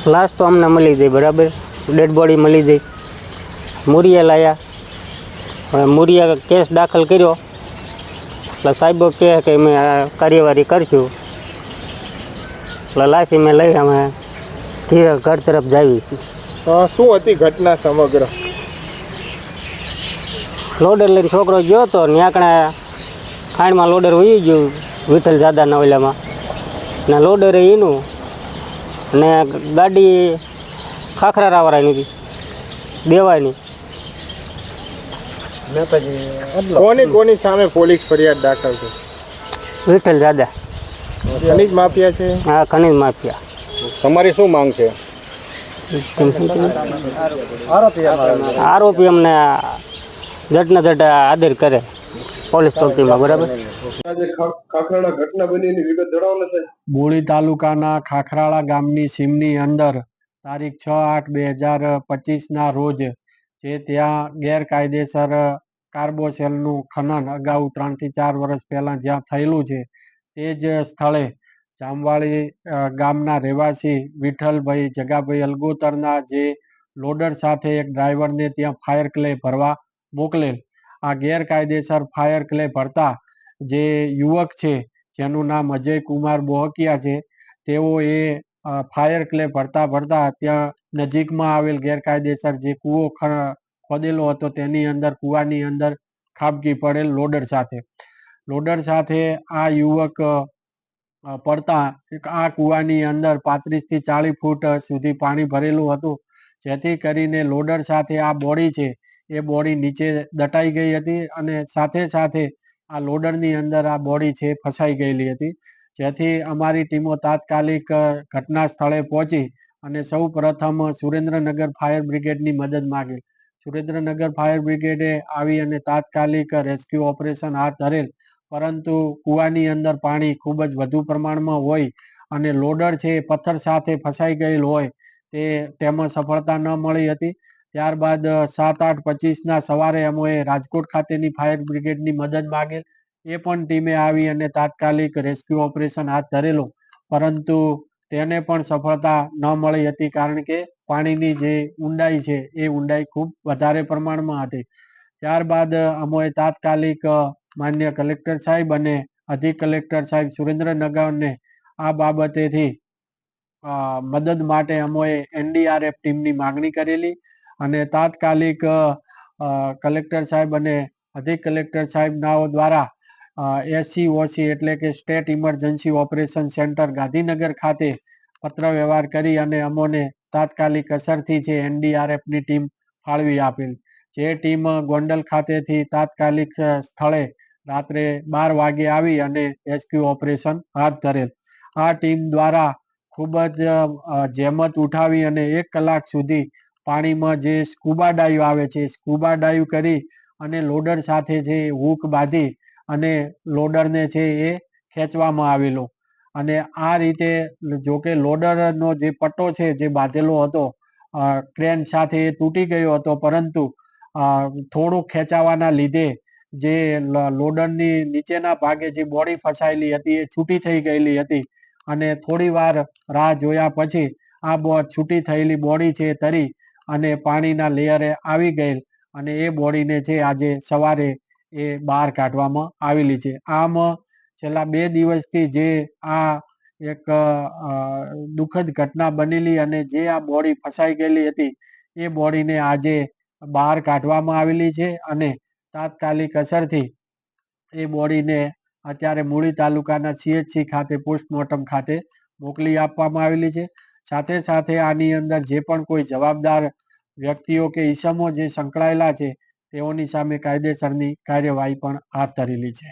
લાશ તો અમને મળી ગઈ, બરાબર, ડેડ બોડી મળી ગઈ. મુરિયા લાયા, હવે મુરિયા કેસ દાખલ કર્યો એટલે સાહેબો કહે કે અમે કાર્યવાહી કરશું. એટલે લાશ મેં લઈ અમે ધીરે ઘર તરફ જાવી છીએ. શું હતી ઘટના સમગ્ર? લોડર લઈને છોકરો ગયો હતો ને આકણે ખાંડમાં લોડર વહી ગયું વિઠ્ઠલ દાદાના ઓલામાં ને લોડર એનું ને ગાડી ખાખરાવાળાની હતી દેવાની. કોની સામે પોલીસ ફરિયાદ દાખલ થઈ? વિઠ્ઠલ દાદા ખનીજ માફિયા છે. હા, ખનીજ માફિયા. તમારી શું માંગ છે? આરોપી અમને જટના જટ આદર કરે પોલીસ ચોકીમાં, બરાબર. બોડી તાલુકાના ખાખરાળા ગામની સીમની અંદર તારીખ 6/8/2025 રોજ જે ત્યાં ગેરકાયદેસર કાર્બોસેલનું ખનન અગાઉ 3 થી 4 વર્ષ પહેલા જ્યાં થયેલું છે તે જ સ્થળે જામવાળી ગામના રહેવાસી વિઠ્ઠલભાઈ જગાભાઈ અલગોતરના જે લોડર સાથે એક ડ્રાઈવરને ત્યાં ફાયર ક્લે ભરવા મોકલેલ. આ ગેરકાયદેસર ફાયર ક્લે ભરતા જે યુવક છે જેનું નામ અજય કુમાર બોહકિયા છે, તેઓ એ ફાયર ક્લે ભરતા ત્યાં નજીકમાં આવેલ ગેરકાયદેસર જે કૂવો ખોદેલો હતો તેની અંદર કૂવાની અંદર ખાબકી પડેલ લોડર સાથે આ યુવક પડતા આ કૂવાની અંદર 35 થી 40 ફૂટ સુધી પાણી ભરેલું હતું, જેથી કરીને લોડર સાથે આ બોડી છે એ બોડી નીચે દટાઈ ગઈ હતી અને સાથે સાથે આ લોડરની અંદર આ બોડી છે ફસાઈ ગયેલી હતી. જેથી અમારી ટીમો તાત્કાલિક ઘટના સ્થળે પહોંચી અને સૌ પ્રથમ સુરેન્દ્રનગર ફાયર બ્રિગેડની મદદ માંગી. સુરેન્દ્રનગર ફાયર બ્રિગેડે આવી અને તાત્કાલિક રેસ્ક્યુ ઓપરેશન હાથ ધરેલ, પરંતુ કૂવાની અંદર પાણી ખૂબ જ વધુ પ્રમાણમાં હોય અને લોડર છે એ પથ્થર સાથે ફસાઈ ગયેલ હોય તેમાં સફળતા ન મળી હતી. ત્યારબાદ 7/8/25 સવારે અમે રાજકોટ ખાતેની ફાયર બ્રિગેડની મદદ માંગેલ. એ પણ ટીમે આવી અને તાત્કાલિક રેસ્ક્યુ ઓપરેશન હાથ ધરેલો, પરંતુ તેને પણ સફળતા ન મળી હતી, કારણ કે પાણીની જે ઊંડાઈ છે એ ઊંડાઈ ખૂબ વધારે પ્રમાણમાં હતી. ત્યારબાદ અમે તાત્કાલિક માન્ય કલેક્ટર સાહેબ અને અધિક કલેક્ટર સાહેબ સુરેન્દ્રનગરને આ બાબતેથી મદદ માટે અમે NDRF ટીમની માગણી કરેલી અને તાત્કાલિક કલેક્ટર સાહેબ અને અધિક કલેક્ટર સાહેબનાઓ દ્વારા SCOC એટલે કે state emergency operation centre Gandhinagar ખાતે પત્ર વ્યવહાર કરી અને અમોને તાત્કાલિક અસરથી છે NDRFની ટીમ ફાળવી આપેલ. જે ટીમ ગોંડલ ખાતેથી તાત્કાલિક સ્થળે રાત્રે 12 વાગે આવી અને રેસ્ક્યુ ઓપરેશન હાથ ધરેલ. આ ટીમ દ્વારા ખૂબ જ જહેમત ઉઠાવી અને 1 કલાક સુધી પાણીમાં જે સ્કૂબા ડાઈવ આવે છે સ્કૂબા ડાઈવ કરી અને લોડર સાથે છે હૂક બાંધી અને લોડરને છે એ ખેંચવામાં આવેલો. અને આ રીતે જોકે લોડરનો જે પટ્ટો છે જે બાંધેલો હતો ક્રેન સાથે એ તૂટી ગયો હતો, પરંતુ થોડુંક ખેંચાવાના લીધે જે લોડરની નીચેના ભાગે જે બોડી ફસાયેલી હતી એ છૂટી થઈ ગયેલી હતી અને થોડી વાર રાહ જોયા પછી આ છૂટી થયેલી બોડી છે તરી અને પાણીના લેયરે આવી ગયેલ અને એ બોડીને છે આજે સવારે એ બહાર કાઢવામાં આવેલી છે. આમ છેલ્લા 2 દિવસથી જે આ એક દુઃખદ ઘટના બનેલી અને જે આ બોડી ફસાઈ ગયેલી હતી એ બોડીને આજે બહાર કાઢવામાં આવેલી છે અને તાત્કાલિક અસરથી એ બોડીને અત્યારે મૂળી તાલુકાના CHC ખાતે પોસ્ટમોર્ટમ ખાતે મોકલી આપવામાં આવેલી છે. સાથે સાથે આની અંદર જે પણ કોઈ જવાબદાર વ્યક્તિઓ કે ઈસમો જે સંકળાયેલા છે તેઓની સામે કાયદેસરની કાર્યવાહી પણ હાથ ધરેલી છે.